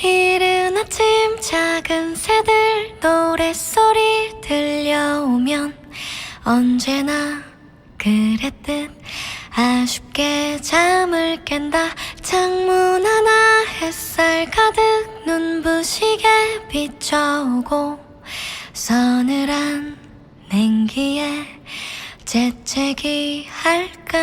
이른 아침 작은 새들 노랫소리 들려오면 언제나 그랬듯 아쉽게 잠을 깬다. 창문 하나 햇살 가득 눈부시게 비춰오고 서늘한 냉기에 재채기 할까.